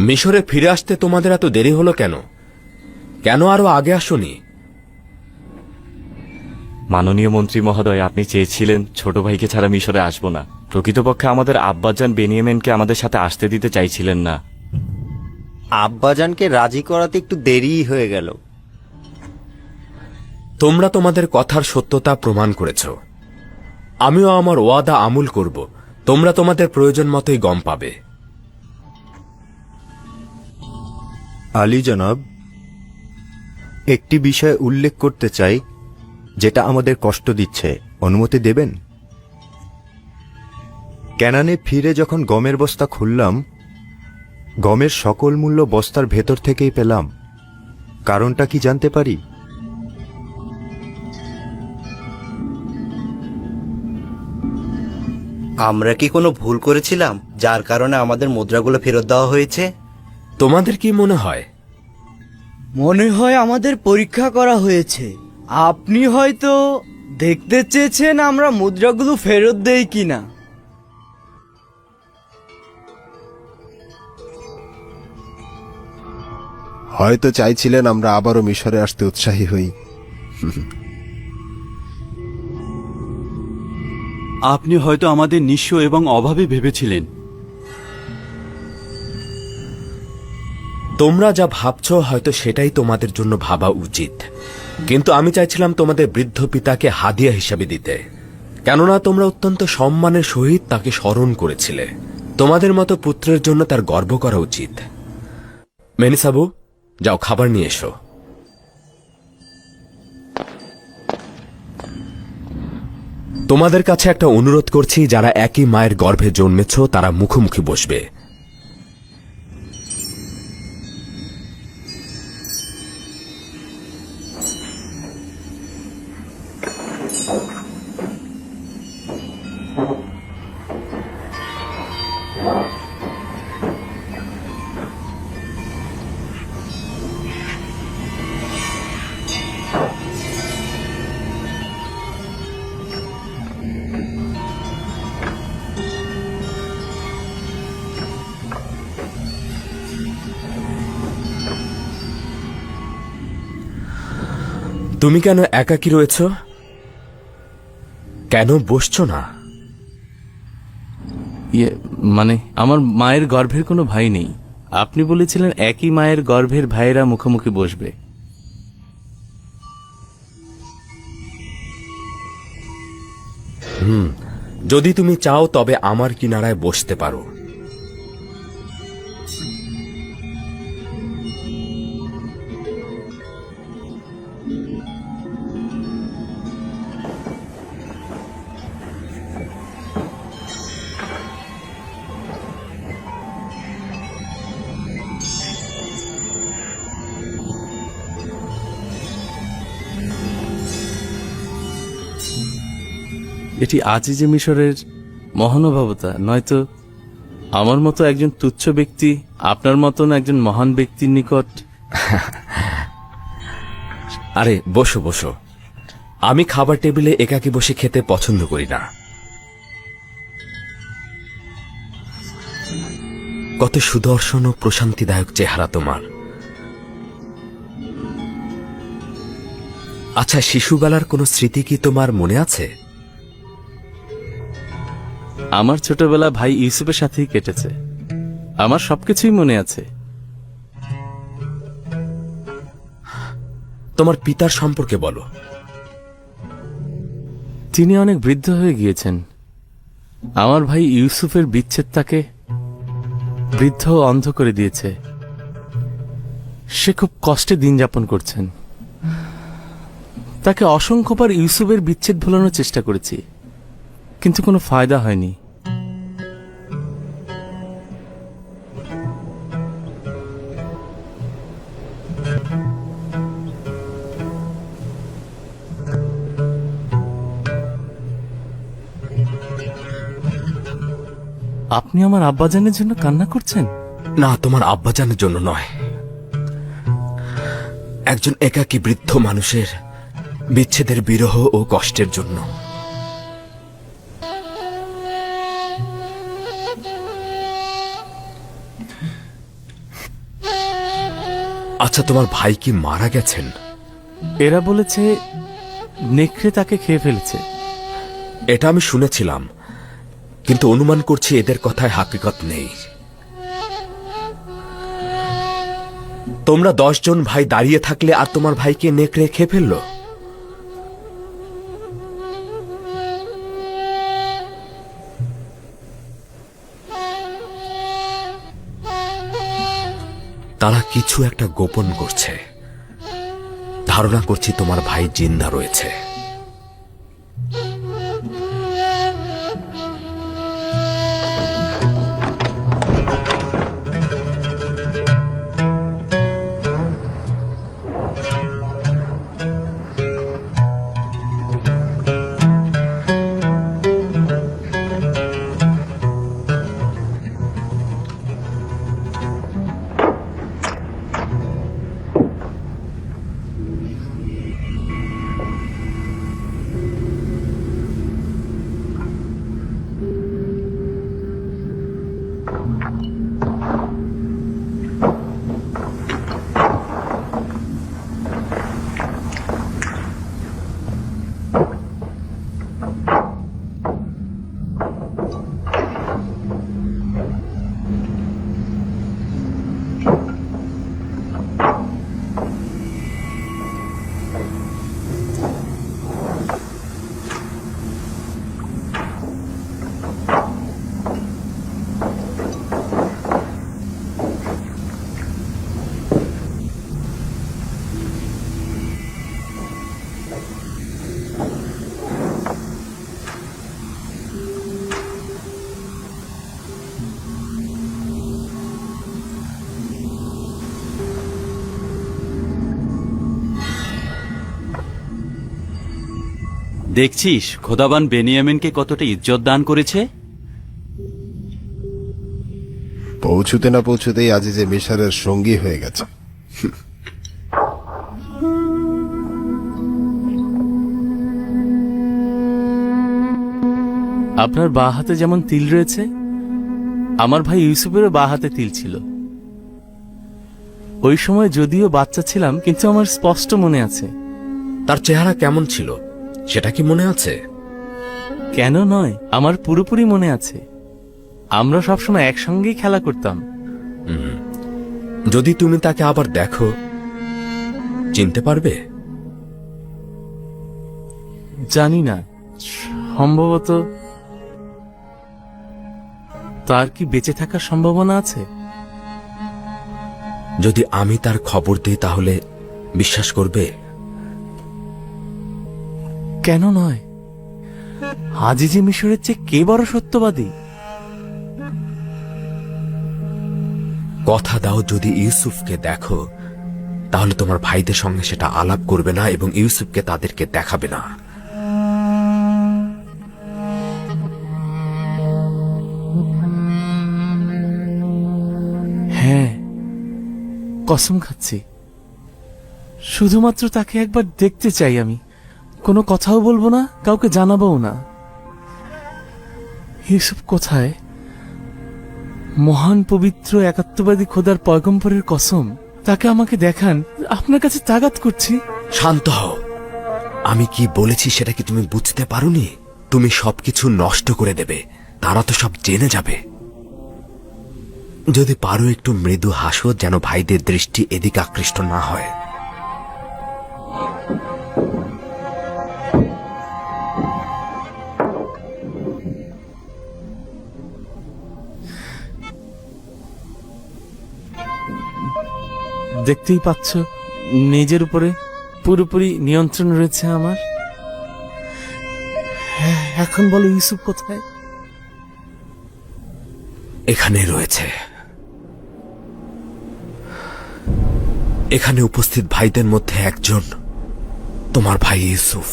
মিশরে ফিরে আসতে তোমাদের এত দেরি হলো কেন? কেন আরো আগে আসোনি? মাননীয় মন্ত্রী মহোদয়, আপনি চেয়েছিলেন ছোট ভাইকে ছাড়া মিশরে আসব না। প্রকৃতপক্ষে আমাদের আব্বাজান বেনিয়ামিনকে আমাদের সাথে আসতে দিতে চাইছিলেন না। আব্বাজানকে রাজি করাতে একটু দেরিই হয়ে গেল। তোমরা তোমাদের কথার সত্যতা প্রমাণ করেছ। আমিও আমার ওয়াদা আমল করব। তোমরা তোমাদের প্রয়োজন মতোই গম পাবে। আলী জনাব, একটি বিষয় উল্লেখ করতে চাই যেটা আমাদের কষ্ট দিচ্ছে। অনুমতি দেবেন? ক্যানানে ফিরে যখন গমের বস্তা খুললাম, গমের সকল মূল্য বস্তার ভেতর থেকেই পেলাম। কারণটা কি জানতে পারি? আমরা কি কোনো ভুল করেছিলাম যার কারণে আমাদের মুদ্রাগুলো ফেরত দেওয়া হয়েছে? তোমাদের কি মনে হয়? মনে হয় আমাদের পরীক্ষা করা হয়েছে। আপনি হয়তো দেখতে চেয়েছেন আমরা মুদ্রাগুলো ফেরত দেই কিনা। হয়তো চাইছিলেন আমরা আবারও মিশরে আসতে উৎসাহী হই। আপনি হয়তো আমাদের নিঃস্ব এবং অভাবী ভেবেছিলেন। তোমরা যা ভাবছ হয়তো সেটাই তোমাদের জন্য ভাবা উচিত, কিন্তু আমি চাইছিলাম তোমাদের বৃদ্ধ পিতাকে হাদিয়া হিসাবে দিতে, কেননা তোমরা অত্যন্ত সম্মানের সহিত তাকে স্মরণ করেছিলে। তোমাদের মতো পুত্রের জন্য তার গর্ব করা উচিত। মেনিসাবু, যাও খাবার নিয়ে এসো। তোমাদের কাছে একটা অনুরোধ করছি, যারা একই মায়ের গর্ভে জন্মেছ তারা মুখোমুখি বসবে। তুমি কেন একাকী রয়েছ? কেন বসছো না? মানে আমার মায়ের গর্ভের কোনো ভাই নেই। আপনি বলেছিলেন একই মায়ের গর্ভের ভাইয়েরা মুখোমুখি বসবে। যদি তুমি চাও তবে আমার কিনারায় বসতে পারো। এটি আজিজে মিশরের মহানুভবতা, নয়তো আমার মতো একজন তুচ্ছ ব্যক্তি আপনার মতন একজন মহান ব্যক্তির নিকট। আরে বসো বসো। আমি খাবার টেবিলে একাকী বসে খেতে পছন্দ করি না। কত সুদর্শন ও প্রশান্তিদায়ক চেহারা তোমার। আচ্ছা, শিশুবেলার কোনো স্মৃতি কি তোমার মনে আছে? আমার ছোটবেলা ভাই ইউসুফের সাথেই কেটেছে। আমার সবকিছুই মনে আছে। তোমার পিতার সম্পর্কে বলো। তিনি অনেক বৃদ্ধ হয়ে গিয়েছেন। আমার ভাই ইউসুফের বিচ্ছেদ তাকে বৃদ্ধ ও অন্ধ করে দিয়েছে। সে খুব কষ্টে দিন যাপন করছেন। তাকে অসংখ্যবার ইউসুফের বিচ্ছেদ ভোলানোর চেষ্টা করেছি, কিন্তু কোনো ফায়দা হয়নি। আপনি আমার আব্বাজানের জন্য কান্না করছেন? না, তোমার আব্বাজানের জন্য নয়, একজন একাকী বৃদ্ধ মানুষের বিচ্ছেদের বিরহ ও কষ্টের জন্য। আচ্ছা, তোমার ভাই কি মারা গেছেন? এরা বলেছে নেকড়ে তাকে খেয়ে ফেলেছে। এটা আমি শুনেছিলাম, কিন্তু অনুমান করছি এদের কথায় হাকিকত নেই। তোমরা 10 জন ভাই দাঁড়িয়ে থাকলে আর তোমার ভাইকে নেকড়ে খেয়ে ফেললো? তারা কিছু একটা গোপন করছে। ধারণা করছি তোমার ভাই জিন্দা রয়েছে। দেখছিস খোদাবান বেনিয়ামিনকে কতটা ইজ্জত দান করেছে। পৌঁছুতে না পৌঁছুতেই আজিজে মিশরের সঙ্গী হয়ে গেছে। আপনার বাঁ হাতে যেমন তিল রয়েছে, আমার ভাই ইউসুফেরও বাঁ হাতে তিল ছিল। ওই সময় যদিও বাচ্চা ছিলাম, কিন্তু আমার স্পষ্ট মনে আছে। তার চেহারা কেমন ছিল সেটা কি মনে আছে? কেন নয়, আমার পুরোপুরি মনে আছে। আমরা সবসময় একসঙ্গেই খেলা করতাম। যদি তুমি তাকে আবার দেখো, চিনতে পারবে? জানি না, সম্ভবত। তার কি বেঁচে থাকার সম্ভাবনা আছে? যদি আমি তার খবর দিই তাহলে বিশ্বাস করবে? কেন নয়? আজিজে মিশরের চেয়ে কে বড় সত্যবাদী? কথা দাও, যদি ইউসুফকে দেখো তাহলে তোমার ভাইদের সঙ্গে সেটা আলাপ করবে না এবং ইউসুফকে তাদেরকে দেখাবে না। হ্যাঁ, কসম খাচ্ছি। শুধুমাত্র তাকে একবার দেখতে চাই আমি। কোনো কথাও বলবো না, কাউকে জানাবও না। ইউসুফ কোথায়? মহান পবিত্র একাত্মবাদী খোদার পয়গম্বরের কসম, তাকে আমাকে দেখান। আপনার কাছে তাগাত করছি। শান্ত হও। আমি কি বলেছি সেটা কি তুমি বুঝতে পারোনি? তুমি সবকিছু নষ্ট করে দেবে, তারা তো সব জেনে যাবে। যদি পারো একটু মৃদু হাসো, যেন ভাইদের দৃষ্টি এদিকে আকৃষ্ট না হয়। দেখতেই পাচ্ছ, নিজের উপরে পুরোপুরি নিয়ন্ত্রণ রয়েছে আমার। হ্যাঁ, এখন বলো ইউসুফ কোথায়? এখানে রয়েছে। এখানে উপস্থিত ভাইদের মধ্যে একজন তোমার ভাই ইউসুফ।